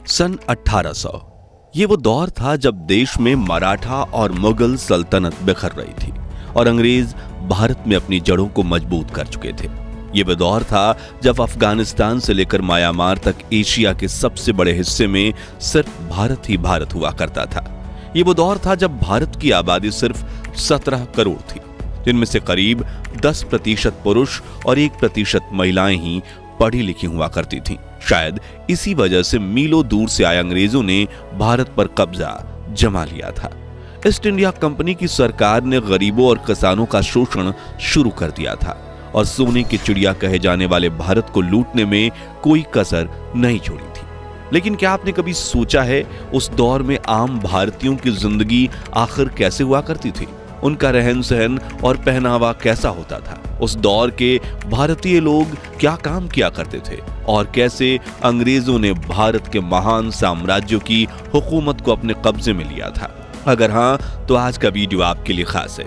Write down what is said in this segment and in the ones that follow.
सन 1800 ये वो दौर था जब देश में मराठा और मुगल सल्तनत बिखर रही थी और अंग्रेज भारत में अपनी जड़ों को मजबूत कर चुके थे। ये वो दौर था जब अफगानिस्तान से लेकर म्यांमार तक एशिया के सबसे बड़े हिस्से में सिर्फ भारत ही भारत हुआ करता था। ये वो दौर था जब भारत की आबादी सिर्फ 17 करोड़ थी, जिनमें से करीब 10% पुरुष और 1% महिलाएं ही पढ़ी लिखी हुआ करती थीं। शायद इसी वजह से मीलों दूर से आए अंग्रेजों ने भारत पर कब्जा जमा लिया था। ईस्ट इंडिया कंपनी की सरकार ने गरीबों और किसानों का शोषण शुरू कर दिया था और सोने की चिड़िया कहे जाने वाले भारत को लूटने में कोई कसर नहीं छोड़ी थी। लेकिन क्या आपने कभी सोचा है उस दौर में आम भारतीयों की जिंदगी आखिर कैसे हुआ करती थी? उनका रहन सहन और पहनावा कैसा होता था? उस दौर के भारतीय लोग क्या काम किया करते थे और कैसे अंग्रेजों ने भारत के महान साम्राज्यों की हुकूमत को अपने कब्जे में लिया था? अगर हाँ, तो आज का वीडियो आपके लिए खास है,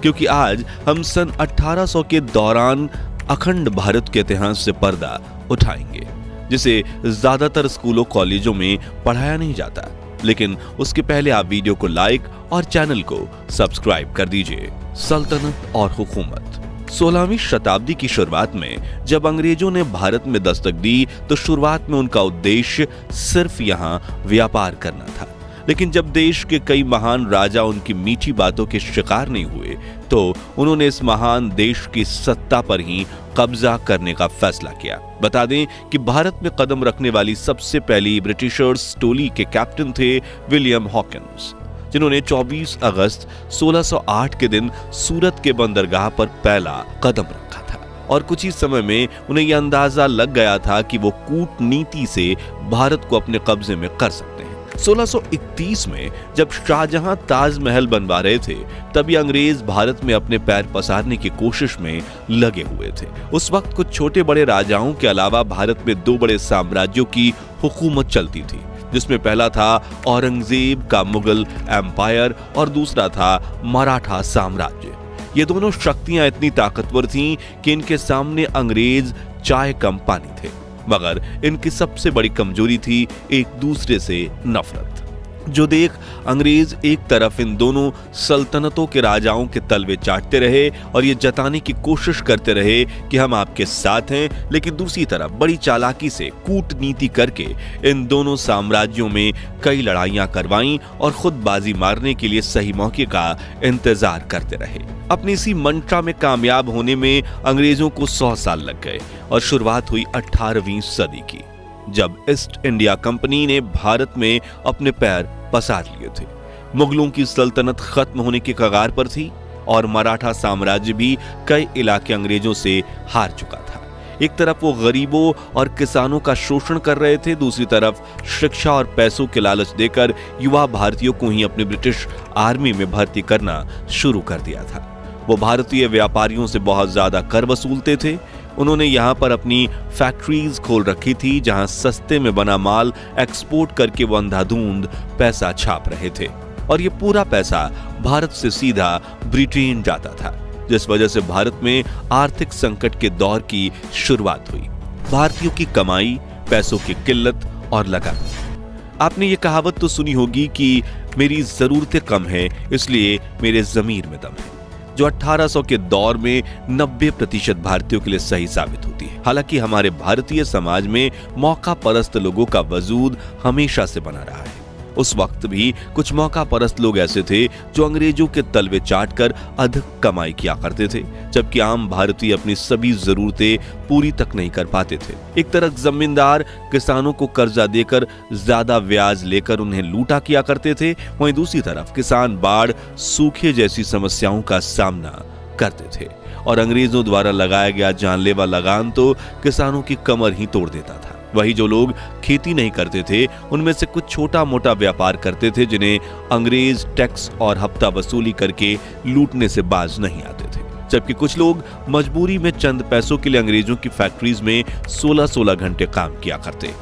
क्योंकि आज हम सन 1800 के दौरान अखंड भारत के इतिहास से पर्दा उठाएंगे, जिसे ज्यादातर स्कूलों कॉलेजों में पढ़ाया नहीं जाता। लेकिन उसके पहले आप वीडियो को लाइक और चैनल को सब्सक्राइब कर दीजिए। सल्तनत और हुकूमत। 16वीं शताब्दी की शुरुआत में जब अंग्रेजों ने भारत में दस्तक दी तो शुरुआत में उनका उद्देश्य सिर्फ यहां व्यापार करना था। लेकिन जब देश के कई महान राजा उनकी मीठी बातों के शिकार नहीं हुए तो उन्होंने इस महान देश की सत्ता पर ही कब्जा करने का फैसला किया। बता दें कि भारत में कदम रखने वाली सबसे पहली ब्रिटिशर्स टोली के कैप्टन थे विलियम हॉकिंस, जिन्होंने 24 अगस्त 1608 के दिन सूरत के बंदरगाह पर पहला कदम रखा था और कुछ ही समय में उन्हें यह अंदाजा लग गया था कि वो कूटनीति से भारत को अपने कब्जे में कर सकते हैं। 1631 में जब शाहजहां ताजमहल बनवा रहे थे तभी अंग्रेज भारत में अपने पैर पसारने की कोशिश में लगे हुए थे। उस वक्त कुछ छोटे बड़े राजाओं के अलावा भारत में 2 बड़े साम्राज्यों की हुकूमत चलती थी, जिसमें पहला था औरंगजेब का मुगल एम्पायर और दूसरा था मराठा साम्राज्य। ये दोनों शक्तियां इतनी ताकतवर थीं कि इनके सामने अंग्रेज चाय कम पानी थे, मगर इनकी सबसे बड़ी कमजोरी थी एक दूसरे से नफरत। जो देख अंग्रेज एक तरफ इन दोनों सल्तनतों के राजाओं के तलवे चाटते रहे और ये जताने की कोशिश करते रहे कि हम आपके साथ हैं, लेकिन दूसरी तरफ बड़ी चालाकी से कूटनीति करके इन दोनों साम्राज्यों में कई लड़ाइयां करवाईं और खुद बाजी मारने के लिए सही मौके का इंतजार करते रहे। अपनी इसी मंशा में कामयाब होने में अंग्रेजों को 100 साल लग गए और शुरुआत हुई 18वीं सदी की, जब ईस्ट इंडिया कंपनी ने भारत में अपने पैर पसार लिए थे। मुगलों की सल्तनत खत्म होने के कगार पर थी और मराठा साम्राज्य भी कई इलाके अंग्रेजों से हार चुका था। एक तरफ वो गरीबों और किसानों का शोषण कर रहे थे, दूसरी तरफ शिक्षा और पैसों के लालच देकर युवा भारतीयों को ही अपनी ब्रिटिश आर्मी में भर्ती करना शुरू कर दिया था। वो भारतीय व्यापारियों से बहुत ज्यादा कर वसूलते थे। उन्होंने यहाँ पर अपनी फैक्ट्रीज खोल रखी थी जहां सस्ते में बना माल एक्सपोर्ट करके वो अंधाधुंध पैसा छाप रहे थे और ये पूरा पैसा भारत से सीधा ब्रिटेन जाता था, जिस वजह से भारत में आर्थिक संकट के दौर की शुरुआत हुई। भारतीयों की कमाई, पैसों की किल्लत और लगन। आपने ये कहावत तो सुनी होगी कि मेरी जरूरतें कम है इसलिए मेरे जमीर में दम है, जो 1800 के दौर में 90% भारतीयों के लिए सही साबित होती है। हालांकि हमारे भारतीय समाज में मौका परस्त लोगों का वजूद हमेशा से बना रहा है। उस वक्त भी कुछ मौका परस्त लोग ऐसे थे जो अंग्रेजों के तलवे चाटकर अधिक कमाई किया करते थे, जबकि आम भारतीय अपनी सभी जरूरतें पूरी तक नहीं कर पाते थे। एक तरफ जमींदार किसानों को कर्जा देकर ज्यादा ब्याज लेकर उन्हें लूटा किया करते थे, वहीं दूसरी तरफ किसान बाढ़, सूखे जैसी समस्याओं का सामना करते थे और अंग्रेजों द्वारा लगाया गया जानलेवा लगान तो किसानों की कमर ही तोड़ देता था। वही जो लोग खेती नहीं करते थे उनमें से कुछ छोटा मोटा व्यापार करते थे, जिन्हें अंग्रेज टैक्स और हफ्ता वसूली करके लूटने से बाज नहीं आते थे, जबकि कुछ लोग मजबूरी में चंद पैसों के लिए अंग्रेजों की फैक्ट्रीज में 16-16 घंटे काम किया करते।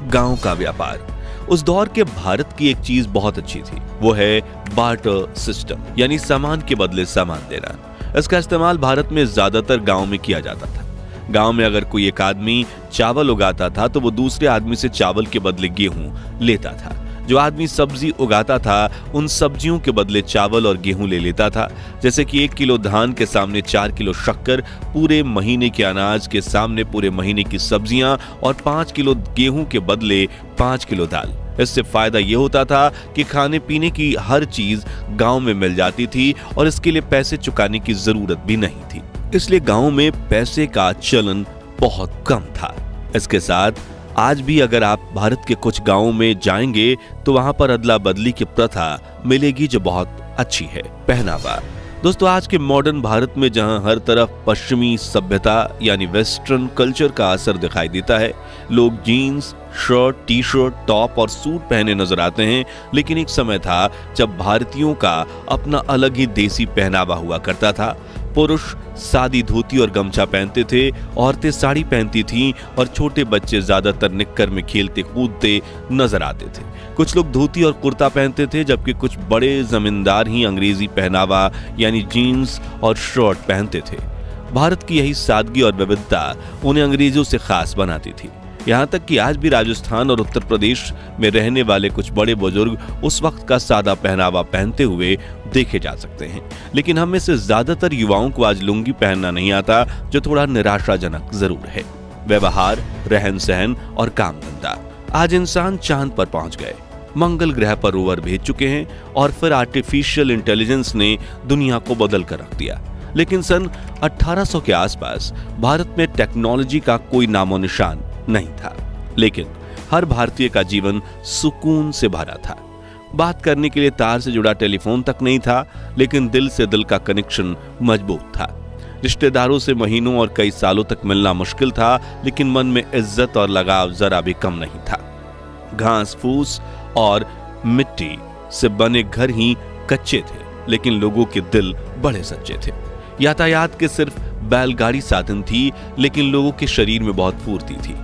गांव का व्यापार। उस दौर के भारत की एक चीज बहुत अच्छी थी, वो है बार्टर सिस्टम, यानी सामान के बदले सामान देना। इसका इस्तेमाल भारत में ज्यादातर गांव में किया जाता था। गांव में अगर कोई एक आदमी चावल उगाता था तो वो दूसरे आदमी से चावल के बदले गेहूं लेता था। जो आदमी सब्जी उगाता था उन सब्जियों के बदले चावल और गेहूं ले लेता था। जैसे कि 1 किलो धान के सामने 4 किलो शक्कर, पूरे महीने के अनाज के सामने पूरे महीने की सब्जियां और 5 किलो गेहूं के बदले 5 किलो दाल। इससे फायदा यह होता था कि खाने पीने की हर चीज गांव में मिल जाती थी और इसके लिए पैसे चुकाने की जरूरत भी नहीं थी। इसलिए गांव में पैसे का चलन बहुत कम था। इसके साथ आज भी अगर आप भारत के कुछ गांवों में जाएंगे तो वहां पर अदला बदली की प्रथा मिलेगी जो बहुत अच्छी है। पहनावा दोस्तों, आज के मॉडर्न भारत में जहां हर तरफ पश्चिमी सभ्यता यानी वेस्टर्न कल्चर का असर दिखाई देता है, लोग jeans, shirt, T shirt, top और सूट पहने नजर आते हैं, लेकिन एक समय था जब भारतीयों का अपना अलग ही देसी पहनावा हुआ करता था। पुरुष सादी धोती और गमछा पहनते थे, औरतें साड़ी पहनती थीं और छोटे बच्चे ज्यादातर निक्कर में खेलते कूदते नजर आते थे। कुछ लोग धोती और कुर्ता पहनते थे, जबकि कुछ बड़े जमींदार ही अंग्रेजी पहनावा यानी जीन्स और शर्ट पहनते थे। भारत की यही सादगी और विविधता उन्हें अंग्रेजों से खास बनाती थी। यहाँ तक कि आज भी राजस्थान और उत्तर प्रदेश में रहने वाले कुछ बड़े बुजुर्ग उस वक्त का सादा पहनावा पहनते हुए देखे जा सकते हैं। लेकिन हम में से ज्यादातर युवाओं को आज लुंगी पहनना नहीं आता, जो थोड़ा निराशाजनक जरूर है। व्यवहार, रहन सहन और काम धंधा, आज इंसान चांद पर पहुंच गए, मंगल ग्रह पर रोवर भेज चुके हैं और फिर आर्टिफिशियल इंटेलिजेंस ने दुनिया को बदल कर रख दिया। लेकिन सन 1800 के आसपास भारत में टेक्नोलॉजी का कोई नामो निशान नहीं था, लेकिन हर भारतीय का जीवन सुकून से भरा था। बात करने के लिए तार से जुड़ा टेलीफोन तक नहीं था, लेकिन दिल से दिल का कनेक्शन मजबूत था। रिश्तेदारों से महीनों और कई सालों तक मिलना मुश्किल था, लेकिन मन में इज्जत और लगाव जरा भी कम नहीं था। घास फूस और मिट्टी से बने घर ही कच्चे थे, लेकिन लोगों के दिल बड़े सच्चे थे। यातायात के सिर्फ बैलगाड़ी साधन थी, लेकिन लोगों के शरीर में बहुत फुर्ती थी।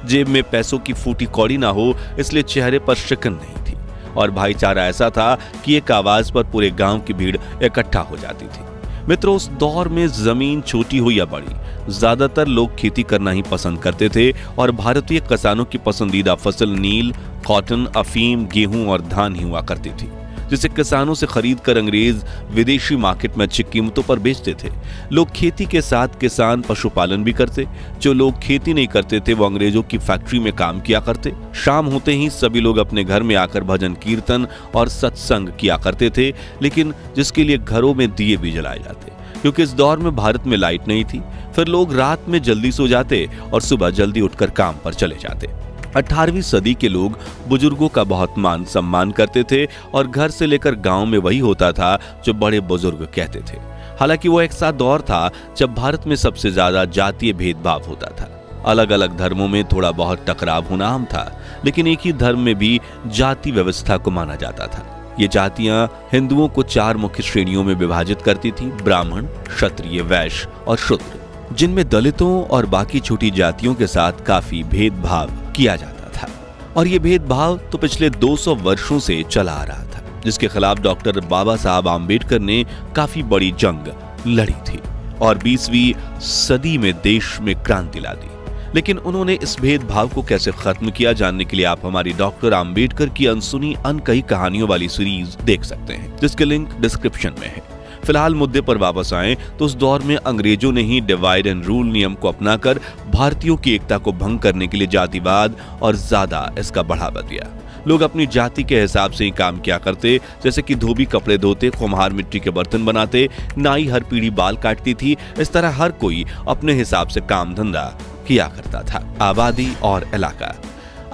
जेब में पैसों की फूटी कौड़ी ना हो, इसलिए चेहरे पर शिकन नहीं थी। और भाईचारा ऐसा था कि एक आवाज पर पूरे गांव की भीड़ इकट्ठा हो जाती थी। मित्रों, उस दौर में जमीन छोटी हो या बड़ी, ज्यादातर लोग खेती करना ही पसंद करते थे और भारतीय किसानों की पसंदीदा फसल नील, कॉटन, अफीम, गेहूं और धान ही हुआ करती थी, जिसे किसानों से खरीद कर अंग्रेज विदेशी मार्केट में अच्छी कीमतों पर बेचते थे। लोग खेती के साथ किसान पशुपालन भी करते। जो लोग खेती नहीं करते थे वो अंग्रेजों की फैक्ट्री में काम किया करते। शाम होते ही सभी लोग अपने घर में आकर भजन कीर्तन और सत्संग किया करते थे, लेकिन जिसके लिए घरों में दिए भी जलाए जाते, क्योंकि इस दौर में भारत में लाइट नहीं थी। फिर लोग रात में जल्दी सो जाते और सुबह जल्दी उठकर काम पर चले जाते। 18वीं सदी के लोग बुजुर्गों का बहुत मान सम्मान करते थे और घर से लेकर गांव में वही होता था जो बड़े बुजुर्ग कहते थे। हालांकि वो एक सा दौर था जब भारत में सबसे ज्यादा जातीय भेदभाव होता था। अलग अलग धर्मों में थोड़ा बहुत टकराव होना आम था, लेकिन एक ही धर्म में भी जाति व्यवस्था को माना जाता था। ये जातियां हिंदुओं को 4 मुख्य श्रेणियों में विभाजित करती थी: ब्राह्मण, क्षत्रिय, वैश्य और शूद्र, जिनमें दलितों और बाकी छोटी जातियों के साथ काफी भेदभाव किया जाता था। और ये भेदभाव तो पिछले 200 वर्षों से चला आ रहा था, जिसके खिलाफ डॉक्टर बाबा साहब आम्बेडकर ने काफी बड़ी जंग लड़ी थी और 20वीं सदी में देश में क्रांति ला दी। लेकिन उन्होंने इस भेदभाव को कैसे खत्म किया, जानने के लिए आप हमारी डॉक्टर आम्बेडकर की अनसुनी अनकही कहानियों वाली सीरीज देख सकते हैं, जिसके लिंक डिस्क्रिप्शन में है। फिलहाल मुद्दे पर वापस आएं तो उस दौर में अंग्रेजों ने ही डिवाइड एंड रूल नियम को अपनाकर भारतीयों की एकता को भंग करने के लिए जातिवाद और ज्यादा इसका बढ़ावा दिया। लोग अपनी जाति के हिसाब से ही काम किया करते, जैसे कि धोबी कपड़े धोते, कुम्हार मिट्टी के बर्तन बनाते, नाई हर पीढ़ी बाल काटती थी। इस तरह हर कोई अपने हिसाब से काम धंधा किया करता था। आबादी और इलाका।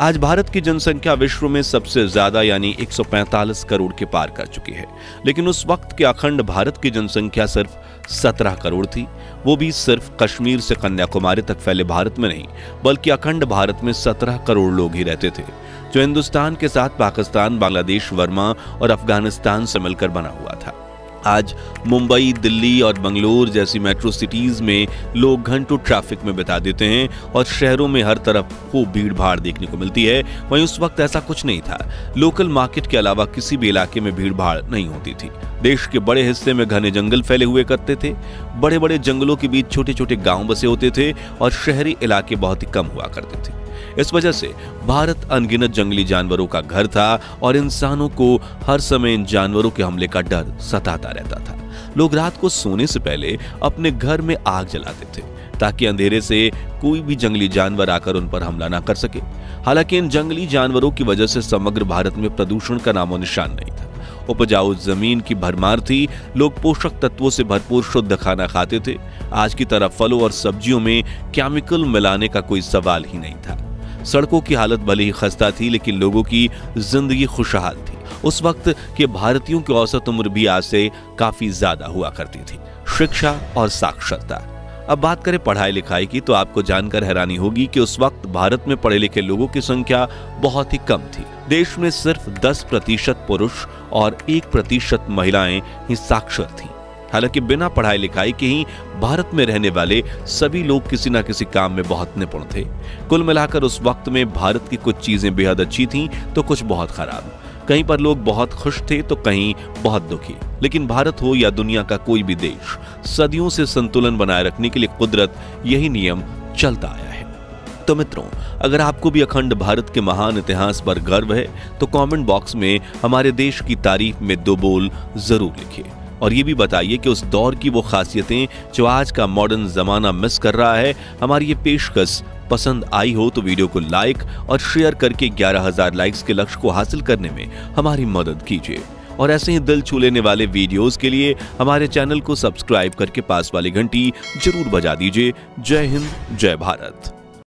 आज भारत की जनसंख्या विश्व में सबसे ज्यादा यानी 145 करोड़ के पार कर चुकी है, लेकिन उस वक्त के अखंड भारत की जनसंख्या सिर्फ 17 करोड़ थी। वो भी सिर्फ कश्मीर से कन्याकुमारी तक फैले भारत में नहीं, बल्कि अखंड भारत में 17 करोड़ लोग ही रहते थे, जो हिंदुस्तान के साथ पाकिस्तान, बांग्लादेश, वर्मा और अफगानिस्तान से मिलकर बना हुआ था। आज मुंबई, दिल्ली और बंगलोर जैसी मेट्रो सिटीज में लोग घंटों ट्रैफिक में बिता देते हैं और शहरों में हर तरफ खूब भीड़ भाड़ देखने को मिलती है। वहीं उस वक्त ऐसा कुछ नहीं था। लोकल मार्केट के अलावा किसी भी इलाके में भीड़ भाड़ नहीं होती थी। देश के बड़े हिस्से में घने जंगल फैले हुए करते थे। बड़े बड़े जंगलों के बीच छोटे छोटे गांव बसे होते थे और शहरी इलाके बहुत ही कम हुआ करते थे। इस वजह से भारत अनगिनत जंगली जानवरों का घर था और इंसानों को हर समय इन जानवरों के हमले का डर सताता रहता था। लोग रात को सोने से पहले अपने घर में आग जलाते थे ताकि अंधेरे से कोई भी जंगली जानवर आकर उन पर हमला ना कर सके। हालांकि इन जंगली जानवरों की वजह से समग्र भारत में प्रदूषण का नामो निशान नहीं था। उपजाऊ जमीन की भरमार थी, लोग पोषक तत्वों से भरपूर शुद्ध खाना खाते थे। आज की तरह फलों और सब्जियों में केमिकल मिलाने का कोई सवाल ही नहीं था। सड़कों की हालत भले ही खस्ता थी, लेकिन लोगों की जिंदगी खुशहाल थी। उस वक्त के भारतीयों की औसत उम्र भी आज से काफी ज्यादा हुआ करती थी। शिक्षा और साक्षरता। अब बात करें पढ़ाई लिखाई की, तो आपको जानकर हैरानी होगी कि उस वक्त भारत में पढ़े लिखे लोगों की संख्या बहुत ही कम थी। देश में सिर्फ 10% पुरुष और 1% महिलाएं ही साक्षर थीं। हालांकि बिना पढ़ाई लिखाई के ही भारत में रहने वाले सभी लोग किसी न किसी काम में बहुत निपुण थे। कुल मिलाकर उस वक्त में भारत की कुछ चीजें बेहद अच्छी थीं तो कुछ बहुत खराब। कहीं पर लोग बहुत खुश थे तो कहीं बहुत दुखी। लेकिन भारत हो या दुनिया का कोई भी देश, सदियों से संतुलन बनाए रखने के लिए कुदरत यही नियम चलता आया है। तो मित्रों, अगर आपको भी अखंड भारत के महान इतिहास पर गर्व है तो कमेंट बॉक्स में हमारे देश की तारीफ में 2 बोल जरूर लिखिए और ये भी बताइए कि उस दौर की वो खासियतें जो आज का मॉडर्न जमाना मिस कर रहा है, हमारी ये पेशकश पसंद आई हो तो वीडियो को लाइक और शेयर करके 11,000 लाइक्स के लक्ष्य को हासिल करने में हमारी मदद कीजिए। और ऐसे ही दिल छू लेने वाले वीडियोस के लिए हमारे चैनल को सब्सक्राइब करके पास वाली घंटी जरूर बजा दीजिए। जय हिंद, जय भारत।